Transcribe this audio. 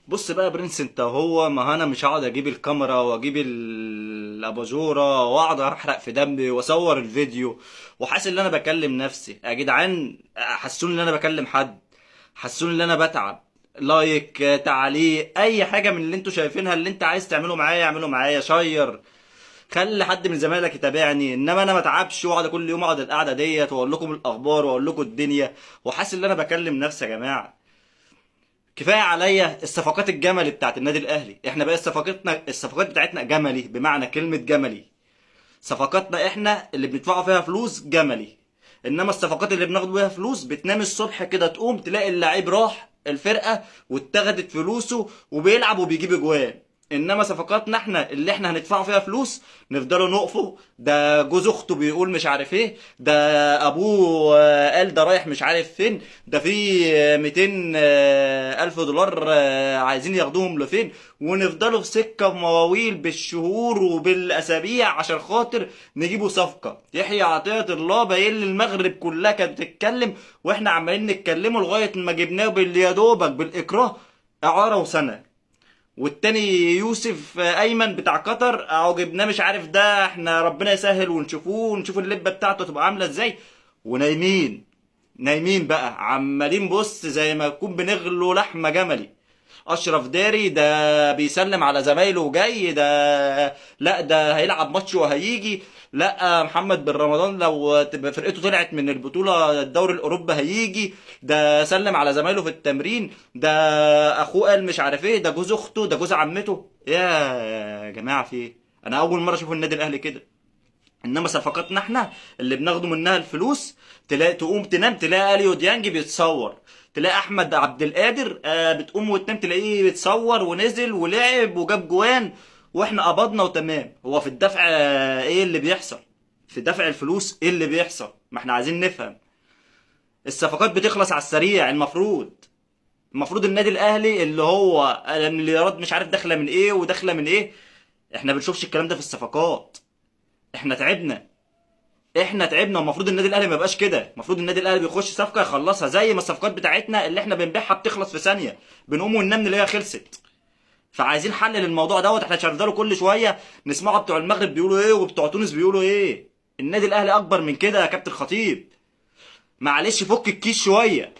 بص بقى يا برنس، انت هو ما انا مش هقعد اجيب الكاميرا واجيب الاباجوره واقعد احرق في دمي واصور الفيديو وحاسس ان انا بكلم نفسي. يا جدعان حسوني ان انا بكلم حد، حسوني ان انا بتعب. لايك، تعليق، اي حاجه من اللي انتوا شايفينها اللي انت عايز تعمله معايا اعمله معايا، شير، خلي حد من زمايلك يتابعني. انما انا ما اتعبش واقعد كل يوم اقعد القعده ديت واقول لكم الاخبار واقول لكم الدنيا وحاسس ان انا بكلم نفسي. يا جماعه كفايه عليا الصفقات الجملي بتاعت النادي الاهلي. احنا بقى الصفقات بتاعتنا جملي بمعنى كلمه جملي. صفقاتنا احنا اللي بندفعوا فيها فلوس جملي. انما الصفقات اللي بناخد بيها فلوس بتنام الصبح كده تقوم تلاقي اللعيب راح الفرقه واتخدت فلوسه وبيلعب وبيجيب اجوان. انما صفقاتنا احنا اللي احنا هندفعوا فيها فلوس نفضلوا نقفوا ده جوز اخته بيقول مش عارف ايه، ده ابوه قال ده رايح مش عارف فين، ده في 200 الف دولار عايزين ياخدوهم لفين، ونفضلوا في سكه ومواويل بالشهور وبالاسابيع عشان خاطر نجيبوا صفقه. يحيى عطيه الله باين لي المغرب كلها كانت بتتكلم واحنا عمالين نتكلموا لغايه ما جبناه يا دوبك بالاكراه اعاره وسنه. والتاني يوسف ايمن بتاع قطر اهو جبناه مش عارف، ده احنا ربنا يسهل ونشوفوه ونشوف اللبه بتاعته تبقى عامله ازاي. ونايمين، نايمين بقى عمالين بص زي ما يكون بنغلو لحمه جملي. اشرف داري ده بيسلم على زمايله وجاي، ده لا ده هيلعب ماتش وهيجي، لا محمد بن رمضان لو تبقى فرقته طلعت من البطوله الدوري الاوروبي هيجي، ده سلم على زمايله في التمرين، ده اخوه قال مش عارف ايه، ده جوز اخته، ده جوز عمته. يا جماعه في ايه؟ انا اول مره اشوف النادي الاهلي كده. انما صفقاتنا احنا اللي بناخده منها الفلوس تلاقي تقوم تنام تلاقي اليو ديانج بيتصور، تلاقي احمد عبد القادر بتقوم وتنام تلاقيه بيتصور ونزل ولعب وجاب جوان واحنا قبضنا وتمام. هو في الدفع ايه اللي بيحصل؟ في دفع الفلوس ايه اللي بيحصل؟ ما احنا عايزين نفهم. الصفقات بتخلص على السريع. المفروض النادي الاهلي اللي هو المليارات مش عارف داخله من ايه وداخله من ايه، احنا بنشوفش الكلام ده في الصفقات. احنا تعبنا، احنا تعبنا. المفروض النادي الاهلي ما يبقاش كده. المفروض النادي الاهلي بيخش صفقه يخلصها زي ما الصفقات بتاعتنا اللي احنا بنبيعها بتخلص في ثانيه، بنقوم وننام نلاقيها خلصت. فعايزين حل للموضوع دوت. احنا شغاله كل شويه نسمعوا بتوع المغرب بيقولوا ايه وبتوع تونس بيقولوا ايه. النادي الاهلي اكبر من كده يا كابتن خطيب. معلش فك الكيس شويه.